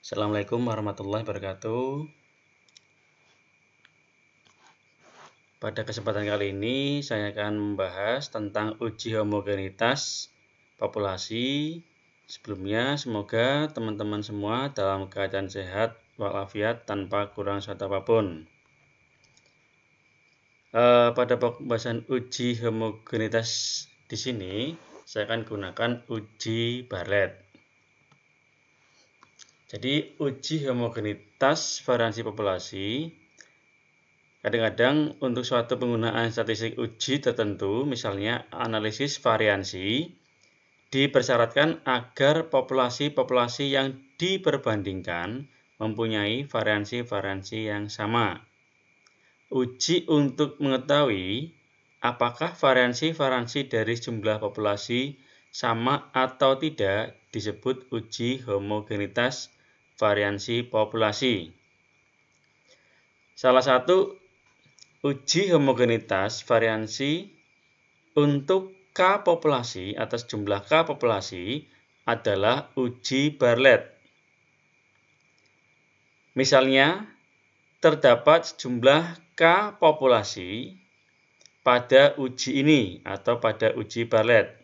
Assalamualaikum warahmatullahi wabarakatuh. Pada kesempatan kali ini saya akan membahas tentang uji homogenitas populasi. Sebelumnya semoga teman-teman semua dalam keadaan sehat walafiat tanpa kurang suatu apapun. Pada pembahasan uji homogenitas di sini saya akan gunakan uji Bartlett. Jadi uji homogenitas variansi populasi kadang-kadang untuk suatu penggunaan statistik uji tertentu, misalnya analisis variansi, dipersyaratkan agar populasi-populasi yang diperbandingkan mempunyai variansi-variansi yang sama. Uji untuk mengetahui apakah variansi-variansi dari jumlah populasi sama atau tidak disebut uji homogenitas variansi populasi. Salah satu uji homogenitas variansi untuk K populasi atas jumlah K populasi adalah uji Bartlett. Misalnya, terdapat sejumlah K populasi pada uji ini atau pada uji Bartlett.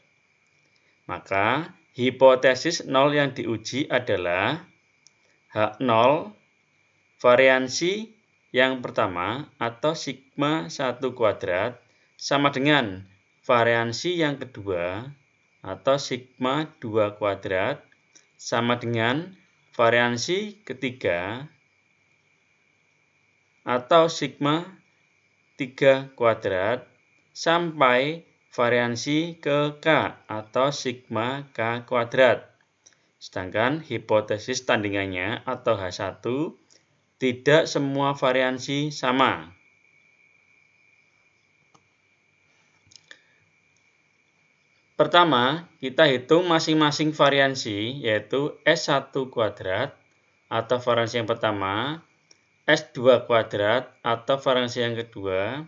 Maka, hipotesis 0 yang diuji adalah H0 variansi yang pertama atau sigma 1 kuadrat sama dengan variansi yang kedua atau sigma 2 kuadrat sama dengan variansi ketiga atau sigma 3 kuadrat sampai variansi ke K atau sigma K kuadrat. Sedangkan hipotesis tandingannya atau H1 tidak semua variansi sama. Pertama, kita hitung masing-masing variansi, yaitu S1 kuadrat atau variansi yang pertama, S2 kuadrat atau variansi yang kedua,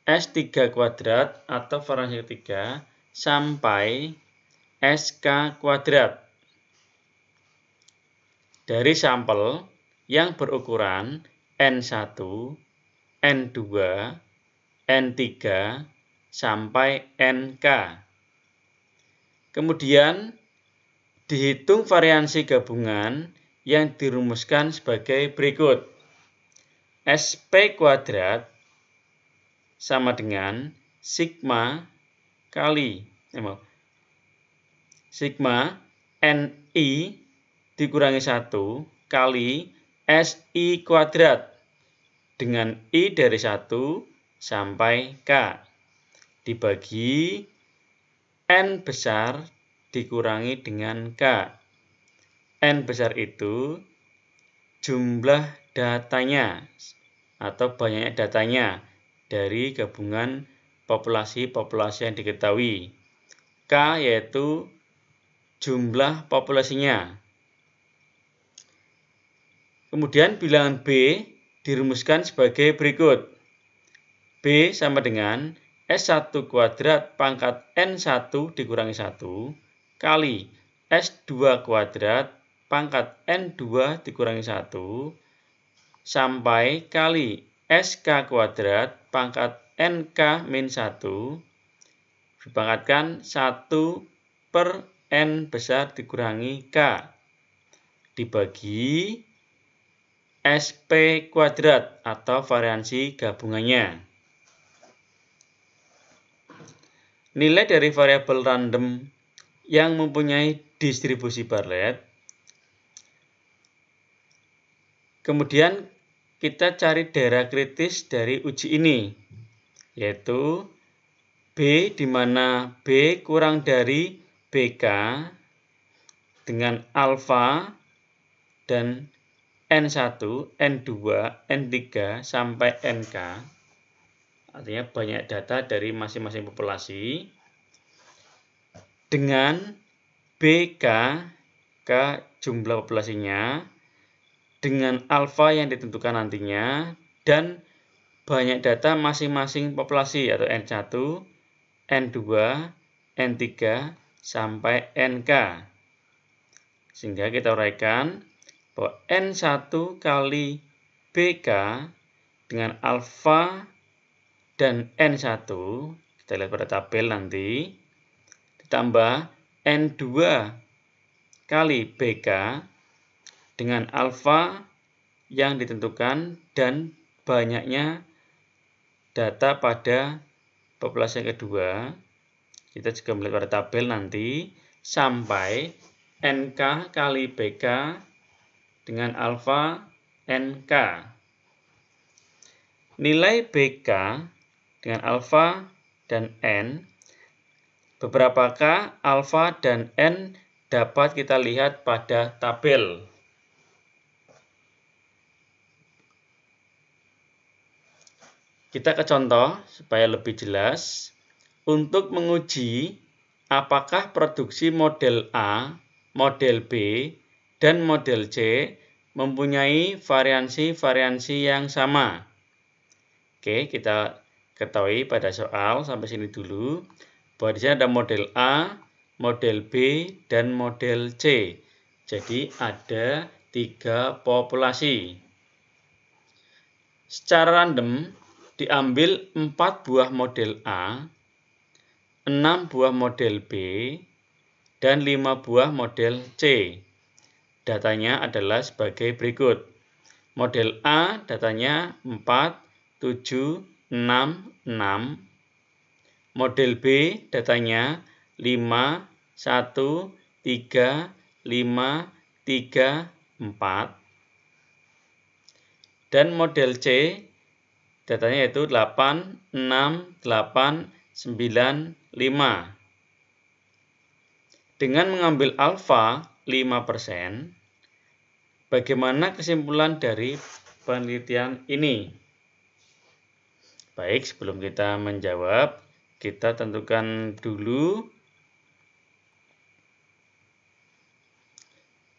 S3 kuadrat atau variansi ketiga, sampai SK kuadrat. Dari sampel yang berukuran N1, N2, N3, sampai NK. Kemudian dihitung variansi gabungan yang dirumuskan sebagai berikut. SP kuadrat sama dengan sigma kali sigma NI dikurangi 1 kali SI kuadrat dengan I dari 1 sampai K dibagi N besar dikurangi dengan K. N besar itu jumlah datanya atau banyaknya datanya dari gabungan populasi-populasi yang diketahui. K yaitu jumlah populasinya. Kemudian bilangan B dirumuskan sebagai berikut. B sama dengan S1 kuadrat pangkat N1 dikurangi 1 kali S2 kuadrat pangkat N2 dikurangi 1 sampai kali SK kuadrat pangkat NK min 1 dipangkatkan 1 per N besar dikurangi K dibagi SP kuadrat atau variansi gabungannya. Nilai dari variabel random yang mempunyai distribusi Bartlett. Kemudian kita cari daerah kritis dari uji ini, yaitu B di mana B kurang dari BK dengan alfa dan N1, N2, N3 sampai NK. Artinya banyak data dari masing-masing populasi dengan BK ke jumlah populasinya dengan alfa yang ditentukan nantinya dan banyak data masing-masing populasi atau N1, N2, N3 sampai NK. Sehingga kita uraikan bahwa N1 kali BK dengan alfa dan N1, kita lihat pada tabel nanti, ditambah N2 kali BK dengan alfa yang ditentukan dan banyaknya data pada populasi yang kedua. Kita juga melihat pada tabel nanti sampai NK kali BK dengan alfa NK. Nilai BK dengan alfa dan N, beberapakah alfa dan N dapat kita lihat pada tabel. Kita ke contoh supaya lebih jelas. Untuk menguji apakah produksi model A, model B, dan model C mempunyai variansi-variansi yang sama. Oke, kita ketahui pada soal sampai sini dulu bahwa di sini ada model A, model B, dan model C. Jadi ada 3 populasi. Secara random diambil 4 buah model A, 6 buah model B, dan 5 buah model C. Datanya adalah sebagai berikut. Model A datanya 4, 7, 6, 6. Model B datanya 5, 1, 3, 5, 3, 4. Dan model C datanya yaitu 8, 6, 8, 9, 5. Dengan mengambil alfa 5%, bagaimana kesimpulan dari penelitian ini? Baik, sebelum kita menjawab, kita tentukan dulu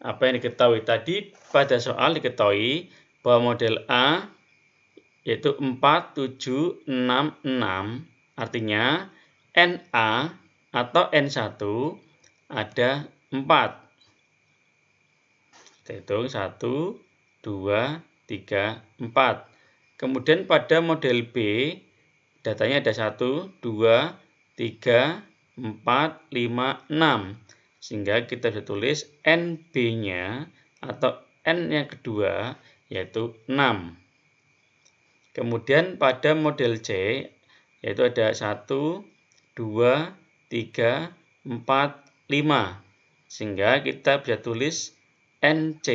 apa yang diketahui. Tadi pada soal diketahui bahwa model A yaitu 4, 7, 6, 6. Artinya NA atau N1 ada 4. Kita hitung 1, 2, 3, 4. Kemudian pada model B datanya ada 1, 2, 3, 4, 5, 6. Sehingga kita bisa tulis NB-nya atau N yang kedua yaitu 6. Kemudian pada model C yaitu ada 1, 2, 3, 4, 5. Sehingga kita bisa tulis NC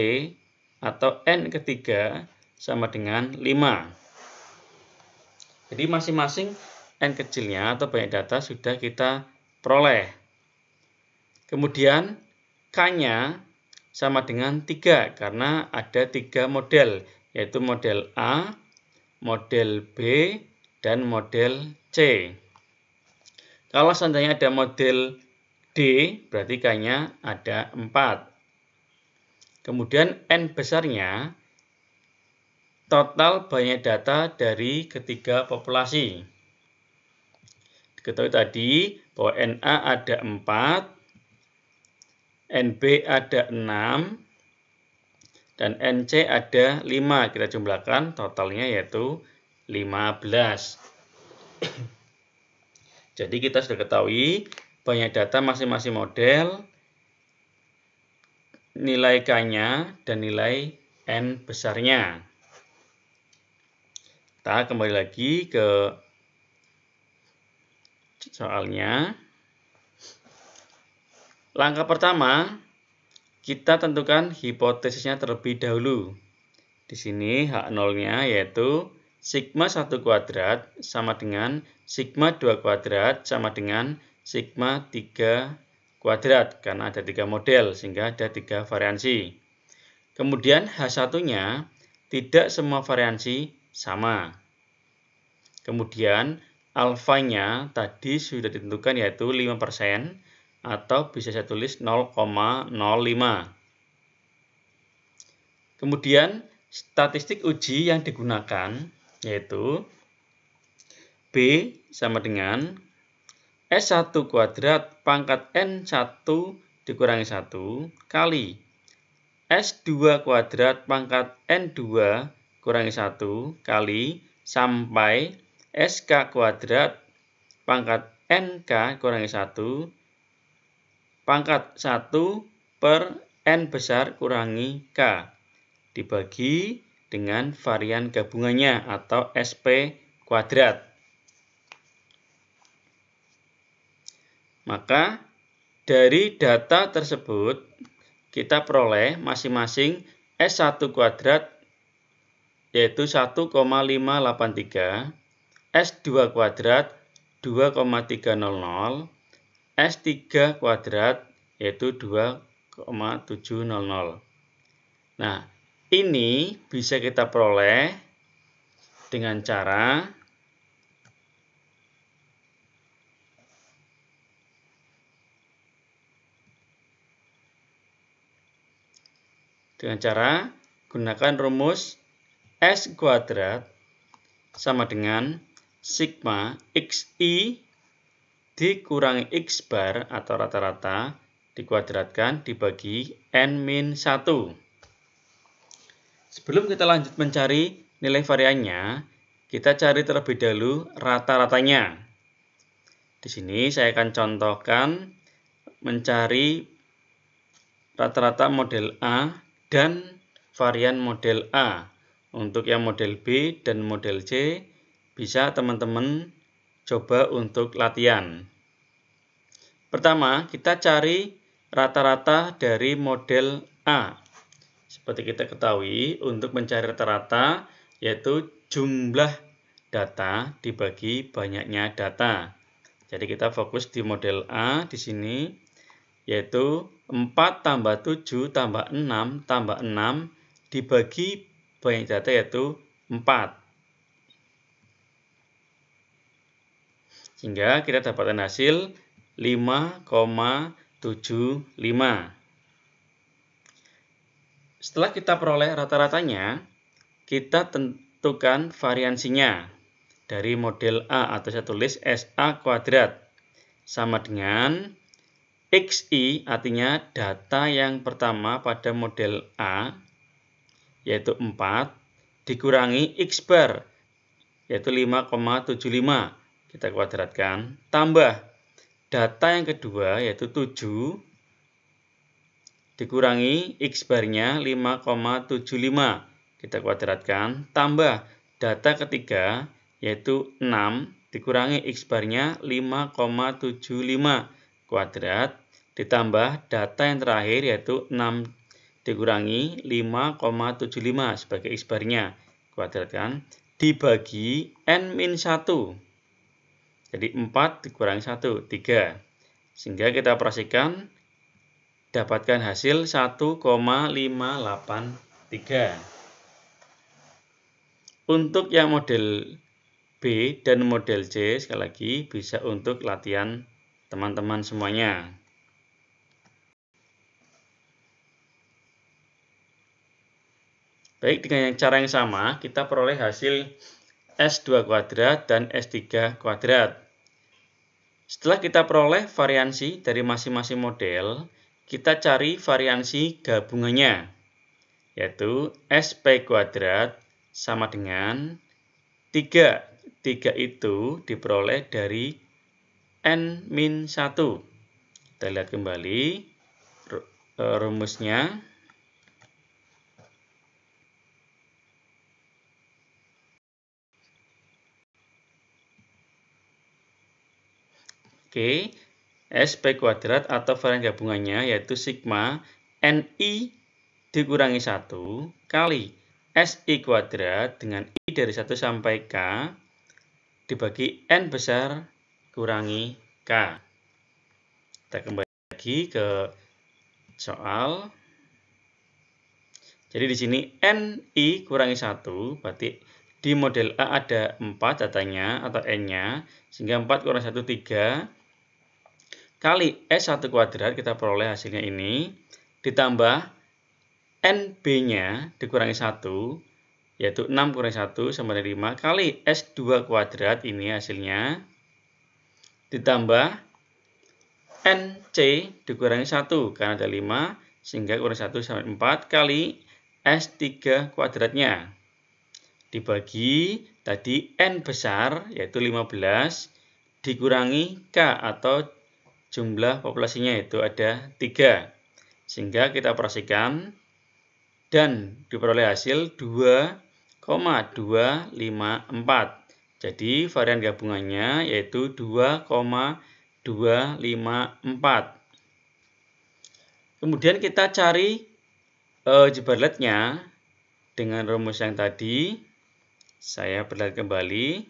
atau N ketiga sama dengan 5. Jadi masing-masing N kecilnya atau banyak data sudah kita peroleh. Kemudian K-nya sama dengan 3 karena ada 3 model, yaitu model A, model B, dan model C. Kalau seandainya ada model D, berarti K-nya ada 4. Kemudian N besarnya total banyak data dari ketiga populasi. Diketahui tadi bahwa NA ada 4, NB ada 6, dan NC ada 5. Kita jumlahkan totalnya yaitu 15. Jadi kita sudah ketahui banyak data masing-masing model, nilai K-nya, dan nilai N besarnya. Kita kembali lagi ke soalnya. Langkah pertama, kita tentukan hipotesisnya terlebih dahulu. Di sini H0-nya yaitu sigma 1 kuadrat sama dengan sigma 2 kuadrat sama dengan sigma 3 kuadrat. Karena ada 3 model sehingga ada 3 variansi. Kemudian H1-nya tidak semua variansi sama. Kemudian alfanya tadi sudah ditentukan yaitu 5%. Atau bisa saya tulis 0,05. Kemudian statistik uji yang digunakan yaitu B sama dengan S1 kuadrat pangkat N1 dikurangi 1 kali S2 kuadrat pangkat N2 kurangi 1 kali sampai SK kuadrat pangkat NK kurangi 1 pangkat 1 per N besar kurangi K dibagi dengan varian gabungannya atau SP kuadrat. Maka dari data tersebut kita peroleh masing-masing S1 kuadrat yaitu 1,583, S2 kuadrat 2,300, S3 kuadrat yaitu 2,700. Nah, ini bisa kita peroleh dengan cara gunakan rumus S kuadrat sama dengan sigma XI dikurangi X bar atau rata-rata dikuadratkan dibagi N-1. Sebelum kita lanjut mencari nilai variannya, kita cari terlebih dahulu rata-ratanya. Di sini saya akan contohkan mencari rata-rata model A dan varian model A. Untuk yang model B dan model C bisa teman-teman coba untuk latihan. Pertama, kita cari rata-rata dari model A. Seperti kita ketahui, untuk mencari rata-rata yaitu jumlah data dibagi banyaknya data. Jadi kita fokus di model A di sini, yaitu 4 tambah 7 tambah 6 tambah 6 dibagi banyak data yaitu 4. Sehingga kita dapatkan hasil 5,75. Setelah kita peroleh rata-ratanya, kita tentukan variansinya dari model A atau saya tulis SA kuadrat sama dengan XI, artinya data yang pertama pada model A yaitu 4 dikurangi X bar yaitu 5,75 kita kuadratkan tambah data yang kedua yaitu 7 dikurangi X barnya 5,75 kita kuadratkan tambah data ketiga yaitu 6 dikurangi X barnya 5,75 kuadrat ditambah data yang terakhir yaitu 6 dikurangi 5,75 sebagai X barnya kuadratkan dibagi N-1. Jadi 4 dikurangi 1, 3. Sehingga kita operasikan dapatkan hasil 1,583. Untuk yang model B dan model C sekali lagi bisa untuk latihan teman-teman semuanya. Baik, dengan cara yang sama kita peroleh hasil S2 kuadrat dan S3 kuadrat. Setelah kita peroleh variansi dari masing-masing model, kita cari variansi gabungannya, yaitu SP kuadrat sama dengan 3. 3 itu diperoleh dari N-1. Kita lihat kembali rumusnya. Oke, SP kuadrat atau varian gabungannya yaitu sigma NI dikurangi 1 kali SI kuadrat dengan I dari 1 sampai K dibagi N besar kurangi K. Kita kembali lagi ke soal. Jadi di sini NI kurangi 1 berarti di model A ada 4 datanya atau N-nya sehingga 4 kurang 1, 3 kali S1 kuadrat kita peroleh hasilnya ini ditambah NB-nya dikurangi 1 yaitu 6 kurangi 1 sama dengan 5 kali S2 kuadrat ini hasilnya ditambah NC dikurangi 1 karena ada 5 sehingga kurang 1 sampai 4 kali S3 kuadratnya. Dibagi tadi N besar, yaitu 15, dikurangi K atau jumlah populasinya, yaitu ada 3. Sehingga kita operasikan dan diperoleh hasil 2,254. Jadi varian gabungannya yaitu 2,254. Kemudian kita cari aljabaretnya dengan rumus yang tadi. Saya perlihatkan kembali.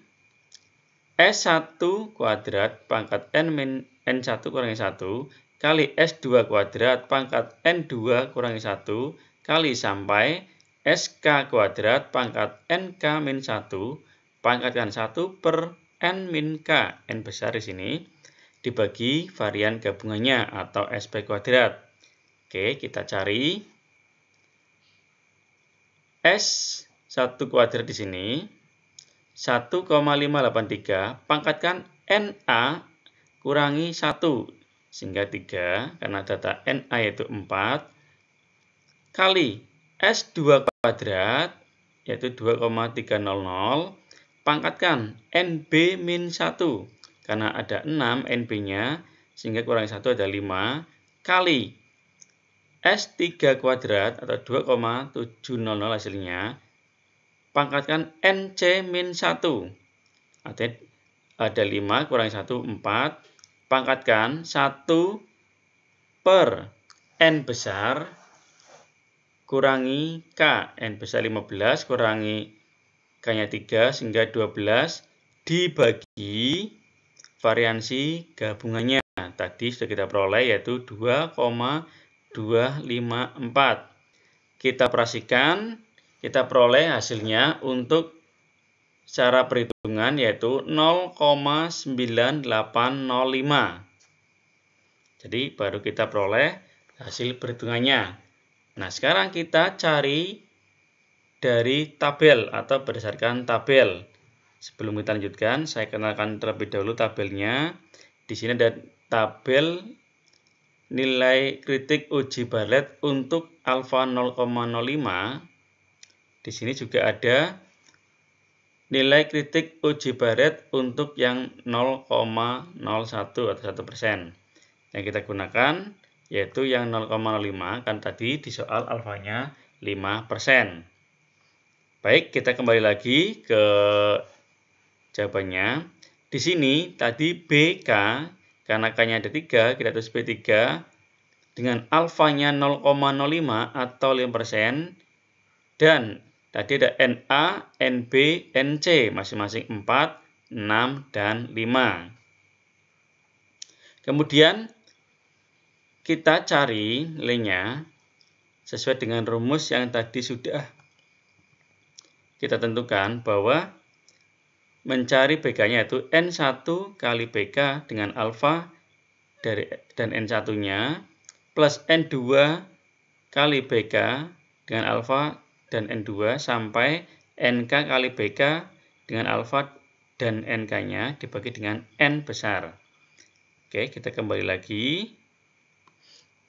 S1 kuadrat pangkat N1 kurangi 1 kali S2 kuadrat pangkat N2 kurangi 1 kali sampai SK kuadrat pangkat NK min 1 pangkatkan 1 per N min K. N besar di sini dibagi varian gabungannya atau SP kuadrat. Oke, kita cari S1 kuadrat di sini 1,583 pangkatkan NA kurangi 1 sehingga 3 karena data NA yaitu 4 kali S2 kuadrat yaitu 2,300 pangkatkan NB min 1 karena ada 6 NB-nya sehingga kurangi 1 ada 5 kali S3 kuadrat atau 2,700 hasilnya pangkatkan NC min 1 artinya ada 5 kurangi 1 4 pangkatkan 1 per N besar kurangi K. N besar 15 kurangi K-nya 3 sehingga 12 dibagi variansi gabungannya. Tadi sudah kita peroleh yaitu 2,254. Kita operasikan, kita peroleh hasilnya untuk cara perhitungan yaitu 0,9805. Jadi baru kita peroleh hasil perhitungannya. Nah, sekarang kita cari dari tabel atau berdasarkan tabel. Sebelum kita lanjutkan, saya kenalkan terlebih dahulu tabelnya. Di sini ada tabel nilai kritik uji Bartlett untuk alfa 0,05. Di sini juga ada nilai kritik uji Bartlett untuk yang 0,01 atau 1%. Yang kita gunakan yaitu yang 0,05 kan tadi di soal alfanya 5%. Baik, kita kembali lagi ke jawabannya. Di sini tadi BK karena K-nya ada 3, kita tulis B3 dengan alfanya 0,05 atau 5% dan tadi ada NA, NB, NC masing-masing 4, 6, dan 5. Kemudian kita cari nilainya sesuai dengan rumus yang tadi sudah kita tentukan bahwa mencari BK-nya yaitu N1 kali BK dengan alfa dan N1-nya plus N2 kali BK dengan alfa dan N2 sampai NK kali BK dengan alfa dan NK-nya dibagi dengan N besar. Oke, kita kembali lagi.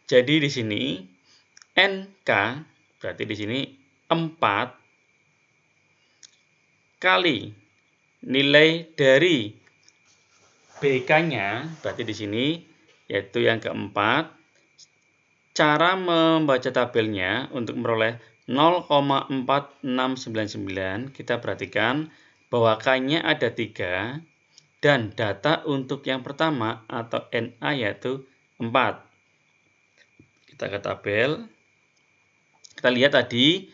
Jadi di sini NK berarti di sini 4 kali nilai dari BK-nya berarti di sini yaitu yang keempat. Cara membaca tabelnya untuk memperoleh 0,4699 kita perhatikan bahwa K-nya ada 3 dan data untuk yang pertama atau NA yaitu 4. Kita ke tabel. Kita lihat tadi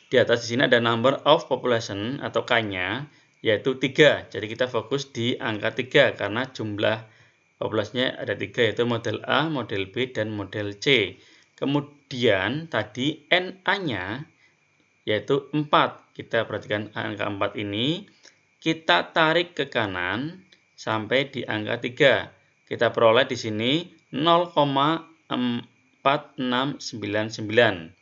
di atas di sini ada number of population atau K-nya yaitu 3. Jadi kita fokus di angka 3 karena jumlah populasinya ada 3 yaitu model A, model B, dan model C. Kemudian tadi NA-nya yaitu 4. Kita perhatikan angka 4 ini. Kita tarik ke kanan sampai di angka 3. Kita peroleh di sini 0,4699.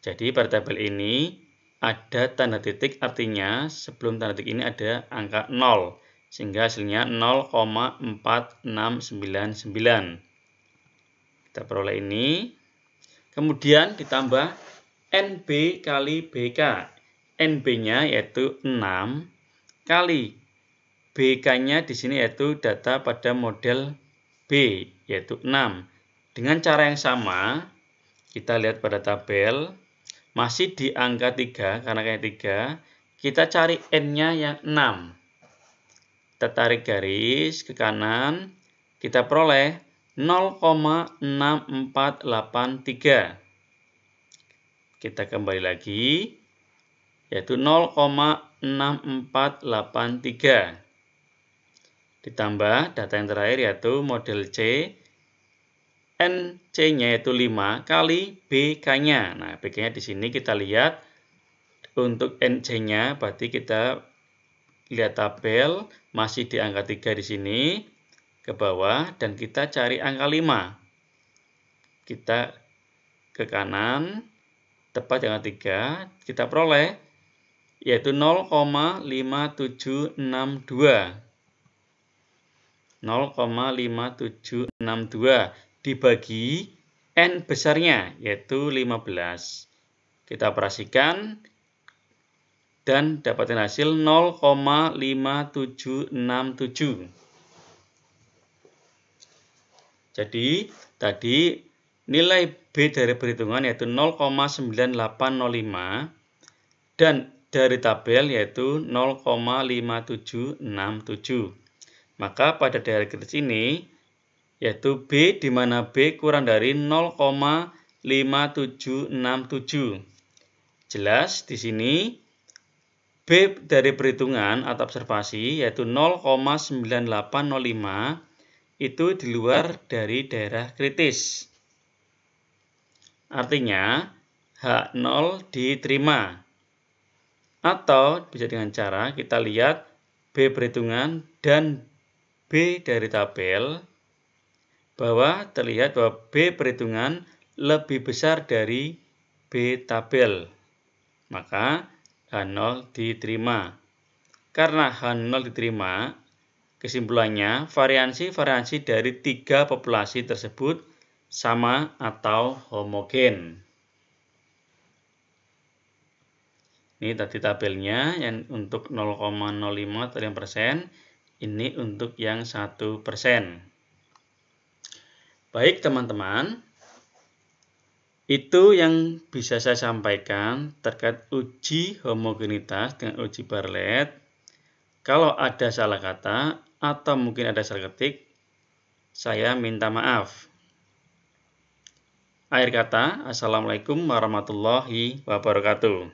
Jadi pada tabel ini ada tanda titik, artinya sebelum tanda titik ini ada angka 0. Sehingga hasilnya 0,4699. Kita peroleh ini. Kemudian ditambah NB kali BK. NB-nya yaitu 6 kali BK-nya di sini yaitu data pada model B, yaitu 6. Dengan cara yang sama, kita lihat pada tabel, masih di angka 3, karena kayak 3, kita cari N-nya yang 6. Kita tarik garis ke kanan, kita peroleh 0,6483. Kita kembali lagi, yaitu 0,6483. Ditambah data yang terakhir yaitu model C, NC-nya yaitu 5 kali BK-nya. Nah, BK-nya di sini kita lihat untuk NC-nya, berarti kita lihat tabel, masih di angka 3 di sini, ke bawah, dan kita cari angka 5. Kita ke kanan, tepat di angka 3, kita peroleh, yaitu 0,5762. 0,5762 dibagi N besarnya, yaitu 15. Kita operasikan dan dapatkan hasil 0,5767. Jadi, tadi nilai B dari perhitungan yaitu 0,9805 dan dari tabel yaitu 0,5767. Maka pada daerah kritis ini, yaitu B di mana B kurang dari 0,5767. Jelas di sini B dari perhitungan atau observasi yaitu 0,9805 itu di luar dari daerah kritis. Artinya H0 diterima. Atau bisa dengan cara kita lihat B perhitungan dan B dari tabel, bahwa terlihat bahwa B perhitungan lebih besar dari B tabel. Maka H0 diterima. Karena H0 diterima, kesimpulannya variansi-variansi dari 3 populasi tersebut sama atau homogen. Ini tadi tabelnya yang untuk 0,05 atau 5%. Ini untuk yang 1%. Baik teman-teman, itu yang bisa saya sampaikan terkait uji homogenitas dengan uji Bartlett. Kalau ada salah kata atau mungkin ada salah ketik, saya minta maaf. Akhir kata, Assalamualaikum warahmatullahi wabarakatuh.